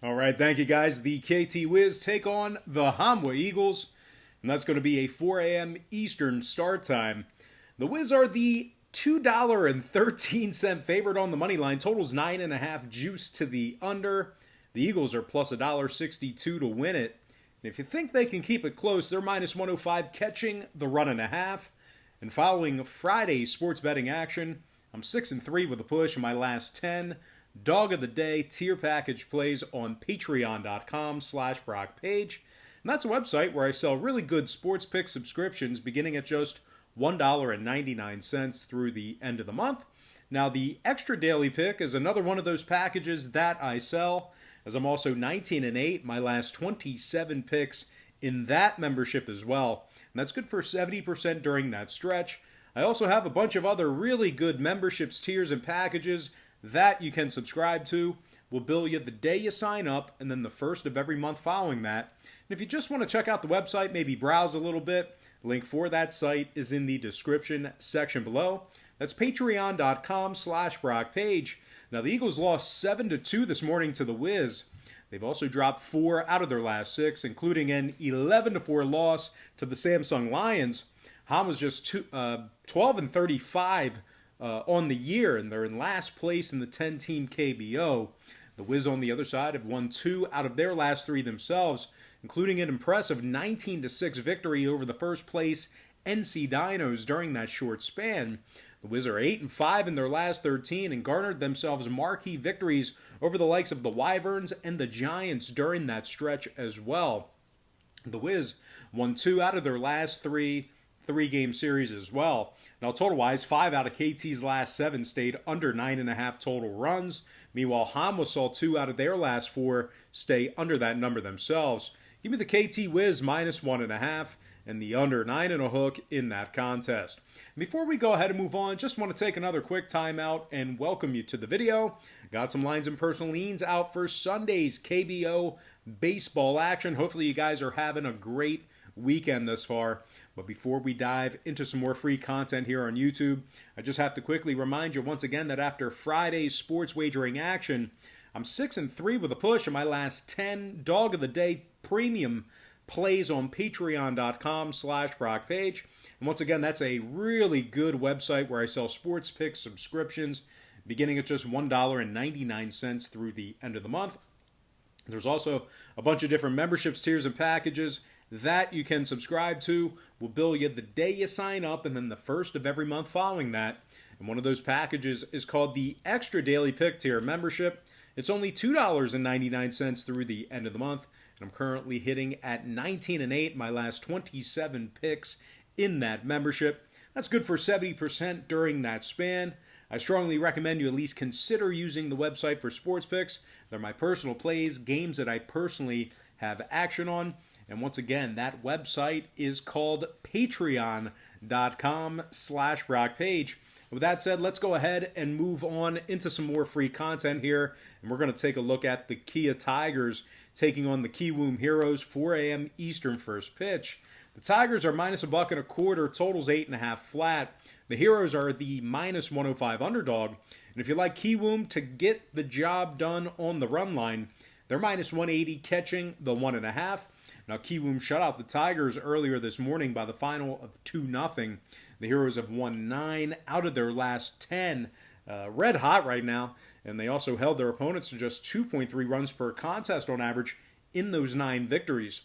All right, thank you guys. The KT Wiz take on the Hamwa Eagles, and that's going to be a 4 a.m. Eastern start time. The Wiz are the $2.13 favorite on the money line. Total's 9.5 juice to the under. The Eagles are plus $1.62 to win it. And if you think they can keep it close, they're minus 105 catching the run and a half. And following Friday's sports betting action, I'm 6-3 with a push in my last 10. Dog of the day tier package plays on patreon.com/BrockPage. And that's a website where I sell really good sports pick subscriptions beginning at just $1.99 through the end of the month. Now, the extra daily pick is another one of those packages that I sell, as I'm also 19-8, my last 27 picks in that membership as well. And that's good for 70% during that stretch. I also have a bunch of other really good memberships, tiers, and packages that you can subscribe to. We'll bill you the day you sign up and then the first of every month following that. And if you just want to check out the website, maybe browse a little bit, the link for that site is in the description section below. That's patreon.com/BrockPage. Now, the Eagles lost 7-2 this morning to the Wiz. They've also dropped 4 out of their last 6, including an 11-4 loss to the Samsung Lions. Ham was just 12-35 on the year, and they're in last place in the 10-team KBO. The Wiz on the other side have won 2 out of their last 3 themselves, including an impressive 19-6 victory over the first place NC Dinos during that short span. The Wiz are 8-5 in their last 13 and garnered themselves marquee victories over the likes of the Wyverns and the Giants during that stretch as well. The Wiz won 2 out of their last 3 three-game series as well. Now, total-wise, 5 out of KT's last 7 stayed under 9.5 total runs. Meanwhile, Hamwa saw 2 out of their last 4 stay under that number themselves. Give me the KT Wiz minus 1.5 and the under 9.5 hook in that contest. Before we go ahead and move on, just want to take another quick timeout and welcome you to the video. Got some lines and personal leans out for Sunday's KBO baseball action. Hopefully you guys are having a great weekend thus far. But before we dive into some more free content here on YouTube, I just have to quickly remind you once again that after Friday's sports wagering action, I'm 6-3 with a push in my last 10 Dog of the Day premium plays on patreon.com/BrockPage. And once again, that's a really good website where I sell sports pick subscriptions beginning at just $1.99 through the end of the month. There's also a bunch of different memberships, tiers, and packages that you can subscribe to. We'll bill you the day you sign up and then the first of every month following that. And one of those packages is called the Extra Daily Pick Tier membership. It's only $2.99 through the end of the month. And I'm currently hitting at 19-8, my last 27 picks in that membership. That's good for 70% during that span. I strongly recommend you at least consider using the website for sports picks. They're my personal plays, games that I personally have action on. And once again, that website is called patreon.com/BrockPage. With that said, let's go ahead and move on into some more free content here. And we're going to take a look at the Kia Tigers taking on the Kiwoom Heroes, 4 a.m. Eastern first pitch. The Tigers are minus $1.25, totals 8.5 flat. The Heroes are the minus 105 underdog. And if you like Kiwoom to get the job done on the run line, they're minus 180 catching the 1.5. Now, Kiwoom shut out the Tigers earlier this morning by the final of 2-0. The Heroes have won 9 out of their last 10. Red hot right now. And they also held their opponents to just 2.3 runs per contest on average in those 9 victories.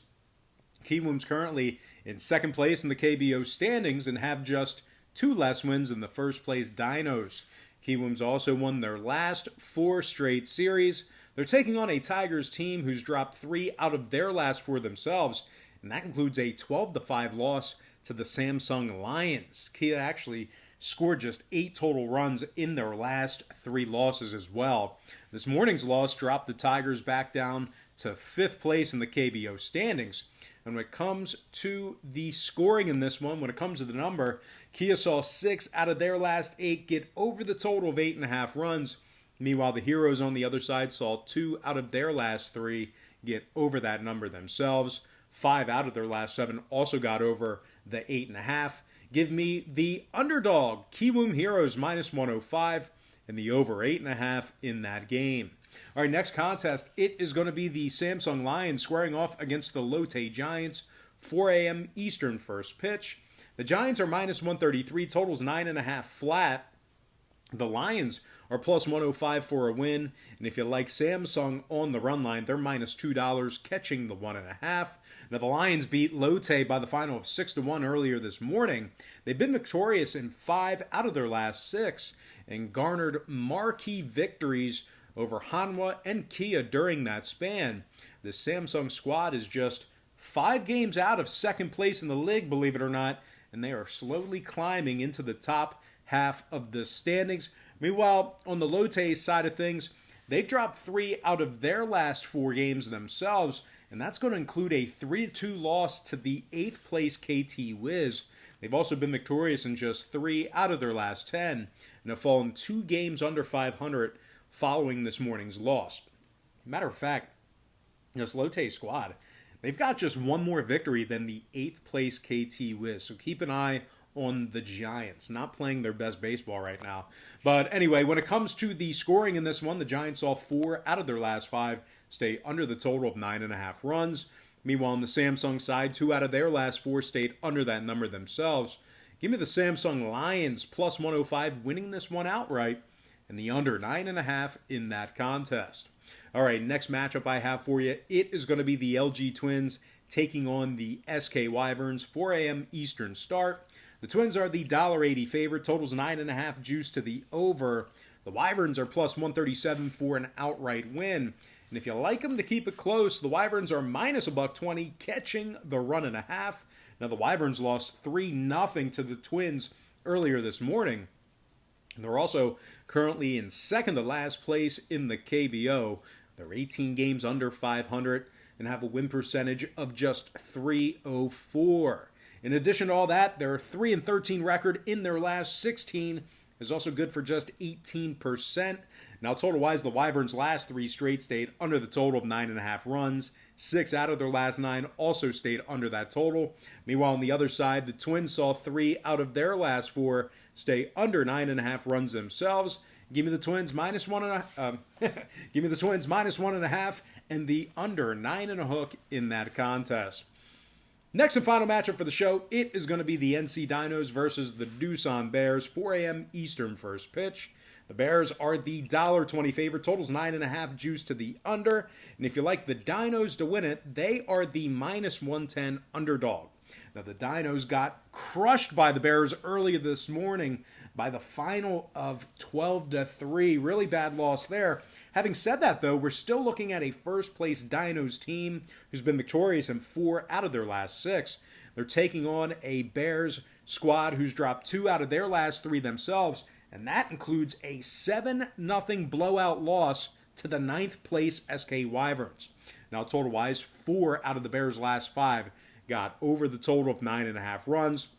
Kiwoom's currently in second place in the KBO standings and have just 2 less wins than the first place Dinos. Kiwoom's also won their last 4 straight series. They're taking on a Tigers team who's dropped 3 out of their last 4 themselves, and that includes a 12-5 loss to the Samsung Lions. Kia actually scored just 8 total runs in their last 3 losses as well. This morning's loss dropped the Tigers back down to 5th place in the KBO standings. And when it comes to the scoring in this one, when it comes to the number, Kia saw 6 out of their last 8 get over the total of 8.5 runs. Meanwhile, the Heroes on the other side saw 2 out of their last 3 get over that number themselves. 5 out of their last 7 also got over the 8.5. Give me the underdog, Kiwoom Heroes minus 105, and the over 8.5 in that game. All right, next contest, it is going to be the Samsung Lions squaring off against the Lotte Giants, 4 a.m. Eastern first pitch. The Giants are minus 133, totals 9.5 flat. The Lions are plus 105 for a win. And if you like Samsung on the run line, they're minus $2, catching the 1.5. Now, the Lions beat Lotte by the final of 6-1 earlier this morning. They've been victorious in 5 out of their last 6 and garnered marquee victories over Hanwha and Kia during that span. The Samsung squad is just 5 games out of second place in the league, believe it or not, and they are slowly climbing into the top half of the standings. Meanwhile, on the Lotte side of things, they've dropped 3 out of their last 4 games themselves, and that's going to include a 3-2 loss to the 8th place KT Wiz. They've also been victorious in just 3 out of their last 10, and have fallen 2 games under 500 following this morning's loss. Matter of fact, this Lotte squad, they've got just 1 more victory than the 8th place KT Wiz, so keep an eye on the Giants. Not playing their best baseball right now. But anyway, when it comes to the scoring in this one, the Giants saw 4 out of their last 5 stay under the total of 9.5 runs. Meanwhile, on the Samsung side, 2 out of their last 4 stayed under that number themselves. Give me the Samsung Lions plus 105 winning this one outright, and the under 9.5 in that contest. All right, next matchup I have for you, it is going to be the LG Twins taking on the SK Wyverns, 4 a.m. Eastern start. The Twins are the $1.80 favorite, totals 9.5 juice to the over. The Wyverns are plus 137 for an outright win. And if you like them to keep it close, the Wyverns are minus $1.20, catching the 1.5. Now, the Wyverns lost 3-0 to the Twins earlier this morning. And they're also currently in second to last place in the KBO. They're 18 games under 500 and have a win percentage of just .304. In addition to all that, their 3-13 record in their last 16 is also good for just 18%. Now, total-wise, the Wyverns' last 3 straight stayed under the total of 9.5 runs. 6 out of their last 9 also stayed under that total. Meanwhile, on the other side, the Twins saw 3 out of their last 4 stay under 9.5 runs themselves. Give me the Twins minus 1.5. Give me the Twins minus 1.5 and the under 9.5 in that contest. Next and final matchup for the show, it is going to be the NC Dinos versus the Doosan Bears, 4 a.m. Eastern first pitch. The Bears are the $1.20 favorite, totals 9.5 juice to the under. And if you like the Dinos to win it, they are the minus 110 underdog. Now, the Dinos got crushed by the Bears earlier this morning by the final of 12-3. Really bad loss there. Having said that, though, we're still looking at a first-place Dinos team who's been victorious in 4 out of their last 6. They're taking on a Bears squad who's dropped 2 out of their last 3 themselves, and that includes a 7-0 blowout loss to the 9th place SK Wyverns. Now, total-wise, 4 out of the Bears' last 5 got over the total of 9.5 runs.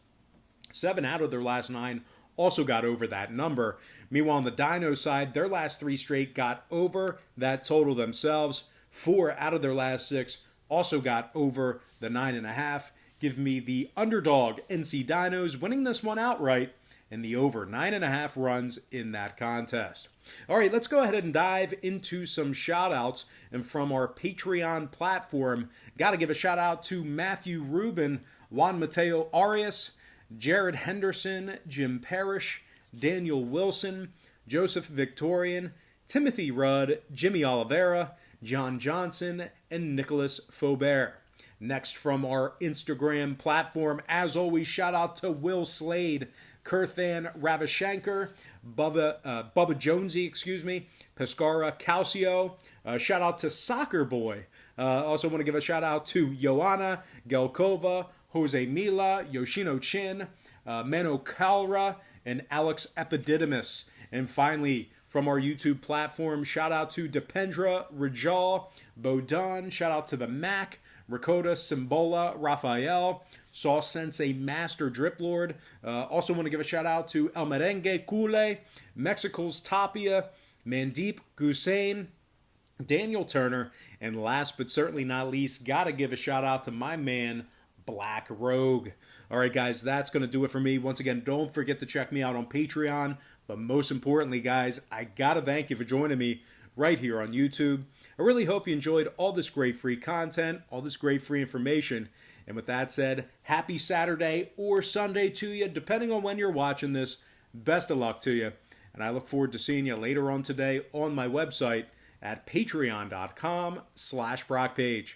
7 out of their last 9 also got over that number. Meanwhile, on the Dino side, their last 3 straight got over that total themselves. 4 out of their last 6 also got over the 9.5. Give me the underdog NC Dinos winning this one outright and the over 9.5 runs in that contest. All right, let's go ahead and dive into some shout-outs. And from our Patreon platform, got to give a shout-out to Matthew Rubin, Juan Mateo Arias, Jared Henderson, Jim Parrish, Daniel Wilson, Joseph Victorian, Timothy Rudd, Jimmy Oliveira, John Johnson, and Nicholas Faubert. Next, from our Instagram platform, as always, shout out to Will Slade, Kirthan Ravishankar, Bubba Jonesy, Pescara Calcio. Shout out to Soccer Boy. Also want to give a shout out to Joanna Gelkova, Jose Mila, Yoshino Chin, Mano Kalra, and Alex Epididymis. And finally, from our YouTube platform, shout out to Dependra Rajal, Bodan, shout out to the Mac, Ricotta, Simbola, Raphael, Sauce Sensei Master Drip Lord. Also want to give a shout out to El Merengue Kule, Mexico's Tapia, Mandeep Gusain, Daniel Turner, and last but certainly not least, gotta give a shout out to my man, Black Rogue. All right, guys, that's going to do it for me. Once again, don't forget to check me out on Patreon. But most importantly, guys, I got to thank you for joining me right here on YouTube. I really hope you enjoyed all this great free content, all this great free information. And with that said, happy Saturday or Sunday to you, depending on when you're watching this. Best of luck to you. And I look forward to seeing you later on today on my website at patreon.com/BrockPage.